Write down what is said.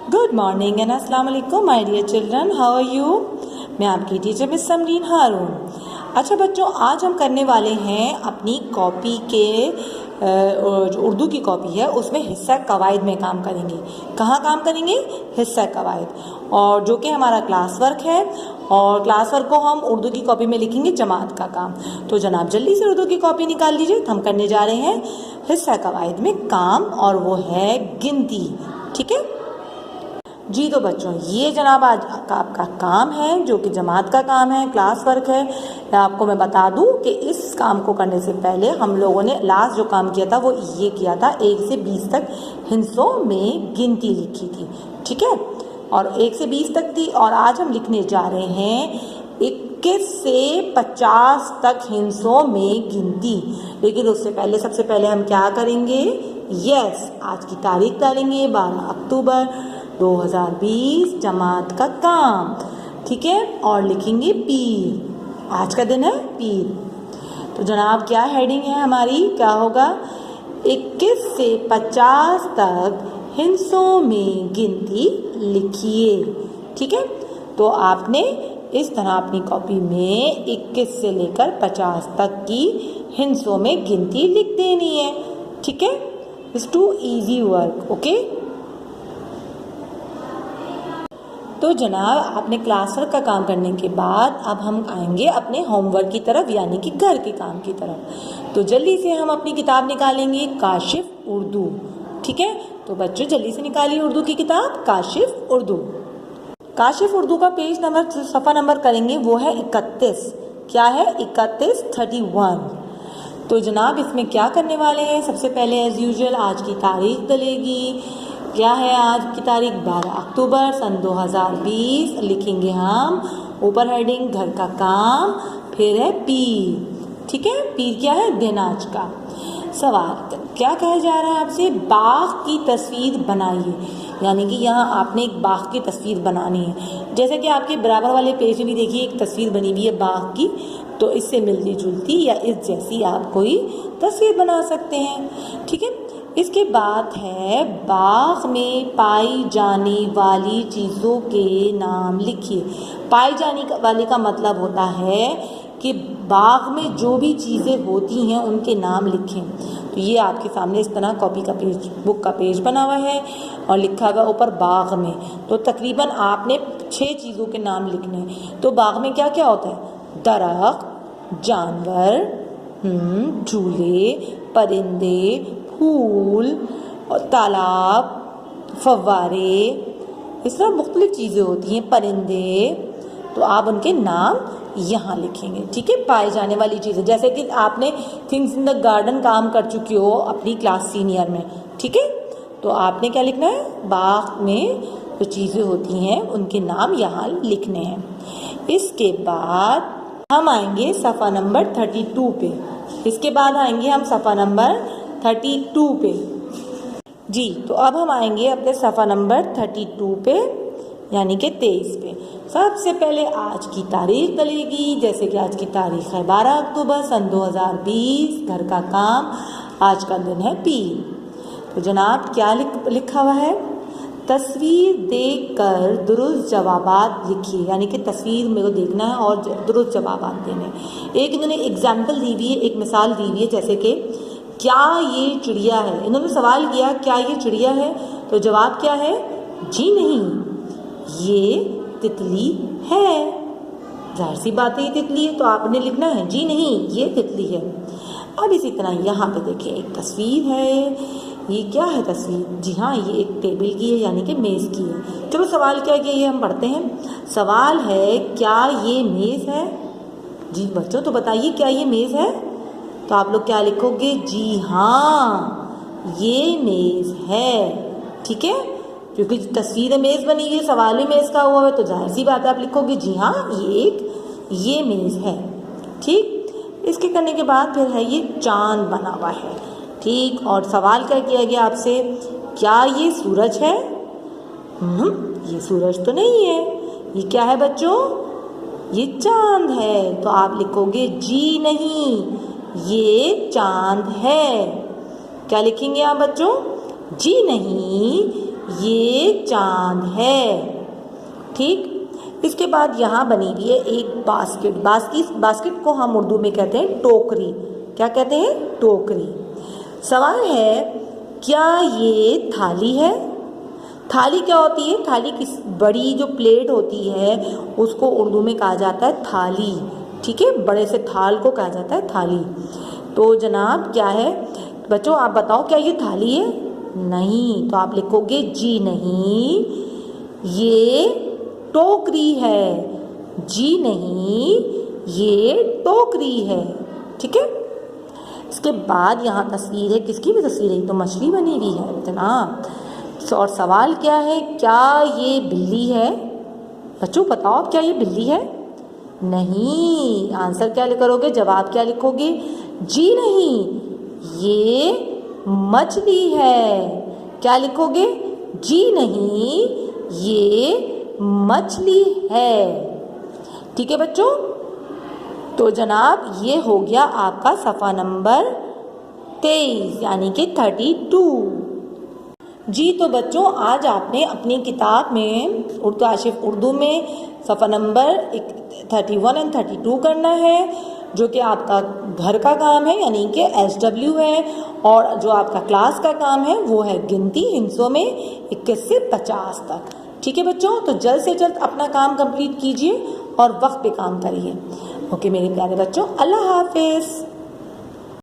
Good morning and अस्सलाम वालेकुम my dear children, how are you. मैं आपकी टीचर मिस समरीन हारून। अच्छा बच्चों, आज हम करने वाले हैं अपनी कॉपी के जो उर्दू की कॉपी है उसमें हिस्सा कवायद में काम करेंगे। कहाँ काम करेंगे? हिस्सा कवायद, और जो कि हमारा क्लास वर्क है। और क्लास वर्क को हम उर्दू की कॉपी में लिखेंगे जमात का काम। तो जनाब जल्दी से उर्दू की कॉपी निकाल लीजिए। हम करने जा रहे हैं हिस्सा कवायद में काम, और वो है गिनती। ठीक है जी। तो बच्चों, ये जनाब आज का आपका काम है जो कि जमात का काम है, क्लास वर्क है। आपको मैं बता दूं कि इस काम को करने से पहले हम लोगों ने लास्ट जो काम किया था वो ये किया था, 1 से 20 तक हिस्सों में गिनती लिखी थी। ठीक है, और 1 से 20 तक थी। और आज हम लिखने जा रहे हैं 21 से 50 तक हिस्सों में गिनती। लेकिन उससे पहले सबसे पहले हम क्या करेंगे? यस, आज की तारीख डालेंगे 12 अक्टूबर 2020, जमात का काम। ठीक है, और लिखेंगे पीर। आज का दिन है पीर। तो जनाब क्या हेडिंग है हमारी? क्या होगा? 21 से 50 तक हिस्सों में गिनती लिखिए। ठीक है, तो आपने इस तरह अपनी कॉपी में 21 से लेकर 50 तक की हिस्सों में गिनती लिख देनी है। ठीक है, it's too easy work. Okay, तो जनाब आपने क्लास वर्क का काम करने के बाद अब हम आएंगे अपने होमवर्क की तरफ, यानी कि घर के काम की तरफ। तो जल्दी से हम अपनी किताब निकालेंगे काशिफ उर्दू। ठीक है, तो बच्चों जल्दी से निकालिए उर्दू की किताब काशिफ उर्दू। काशिफ उर्दू का पेज नंबर, सफ़ा नंबर करेंगे वो है 31। क्या है? 31 तो जनाब इसमें क्या करने वाले हैं? सबसे पहले एज यूजुअल आज की तारीख डलेगी। क्या है आज की तारीख? 12 अक्टूबर सन 2020। लिखेंगे हम ऊपर हेडिंग घर का काम, फिर है पीर। ठीक है, पीर क्या है? दिन आज का। सवाल क्या कहा जा रहा है आपसे? बाग की तस्वीर बनाइए, यानी कि यहाँ आपने एक बाग की तस्वीर बनानी है। जैसे कि आपके बराबर वाले पेज में भी देखिए एक तस्वीर बनी हुई है बाग की, तो इससे मिलती जुलती या इस जैसी आप कोई तस्वीर बना सकते हैं। ठीक है, इसके बाद है बाग में पाई जाने वाली चीज़ों के नाम लिखिए। पाई जाने वाली का मतलब होता है कि बाग में जो भी चीज़ें होती हैं उनके नाम लिखें। तो ये आपके सामने इस तरह कॉपी का पेज, बुक का पेज बना हुआ है और लिखा हुआ ऊपर बाग में। तो तकरीबन आपने 6 चीज़ों के नाम लिखने हैं। तो बाग में क्या क्या होता है? दरख्त, जानवर, झूले, परिंदे, फूल और तालाब, फव्वारे, इस तरह मुख्तलिफ चीज़ें होती हैं, परिंदे। तो आप उनके नाम यहाँ लिखेंगे। ठीक है, पाए जाने वाली चीज़ें, जैसे कि आपने थिंग्स इन द गार्डन काम कर चुकी हो अपनी क्लास सीनियर में। ठीक है, तो आपने क्या लिखना है? बाग में जो चीज़ें होती हैं उनके नाम यहाँ लिखने हैं। इसके बाद हम आएंगे सफ़ा नंबर 32 पे। इसके बाद आएंगे हम सफ़ा नंबर 32 पे जी। तो अब हम आएंगे अपने सफ़ा नंबर 32 पे, यानी कि 23 पे। सबसे पहले आज की तारीख डलेगी, जैसे कि आज की तारीख है 12 अक्टूबर सन 2020, घर का काम, आज का दिन है पीर। तो जनाब क्या लिखा हुआ है? तस्वीर देखकर दुरुस्त जवाबात लिखिए, यानी कि तस्वीर मेरे को देखना है और दुरुस्त जवाबात देने। एक इन्होंने एग्जाम्पल दी हुई है, एक मिसाल दी हुई है, जैसे कि क्या ये चिड़िया है? इन्होंने सवाल किया क्या ये चिड़िया है? तो जवाब क्या है? जी नहीं, ये तितली है। जाहिर सी बात है ये तितली है, तो आपने लिखना है जी नहीं, ये तितली है। अब इसी तरह यहाँ पे देखिए एक तस्वीर है। ये क्या है तस्वीर? जी हाँ, ये एक टेबल की है, यानी कि मेज़ की है। चलो सवाल क्या है ये हम पढ़ते हैं। सवाल है क्या ये मेज़ है? जी बच्चों, तो बताइए क्या ये मेज़ है? तो आप लोग क्या लिखोगे? जी हाँ, ये मेज़ है। ठीक है, क्योंकि तस्वीर मेज़ बनी हुई है, सवाल भी मेज़ का हुआ है, तो जाहिर सी बात है आप लिखोगे जी हाँ, ये मेज़ है। ठीक, इसके करने के बाद फिर है ये चांद बना हुआ है। ठीक, और सवाल क्या किया गया आपसे? क्या ये सूरज है? ये सूरज तो नहीं है। ये क्या है बच्चों? ये चांद है। तो आप लिखोगे जी नहीं, ये चांद है। क्या लिखेंगे आप बच्चों? जी नहीं, ये चांद है। ठीक, इसके बाद यहाँ बनी हुई है एक बास्केट को हम उर्दू में कहते हैं टोकरी। क्या कहते हैं? टोकरी। सवाल है, क्या ये थाली है? थाली क्या होती है? थाली किस बड़ी जो प्लेट होती है उसको उर्दू में कहा जाता है थाली। ठीक है, बड़े से थाल को कहा जाता है थाली। तो जनाब क्या है बच्चों, आप बताओ क्या ये थाली है? नहीं, तो आप लिखोगे जी नहीं, ये टोकरी है। जी नहीं, ये टोकरी है। ठीक है, इसके बाद यहाँ तस्वीर है, किसकी भी तस्वीर है? तो मछली बनी हुई है जनाब। और सवाल क्या है, क्या ये बिल्ली है? बच्चों बताओ आप, क्या ये बिल्ली है? नहीं। आंसर क्या करोगे, जवाब क्या लिखोगे? जी नहीं, ये मछली है। क्या लिखोगे? जी नहीं, ये मछली है। ठीक है बच्चों, तो जनाब ये हो गया आपका सफ़ा नंबर 23 यानी कि 32। जी तो बच्चों, आज आपने अपनी किताब में उर्दू में सफ़ा नंबर 31 और 32 करना है, जो कि आपका घर का काम है यानी कि SW है, और जो आपका क्लास का काम है वो है गिनती हिंसों में 21 से 50 तक। ठीक है बच्चों, तो जल्द से जल्द अपना काम कंप्लीट कीजिए और वक्त पे काम करिए। ओके मेरे प्यारे बच्चों, अल्लाह हाफिज़।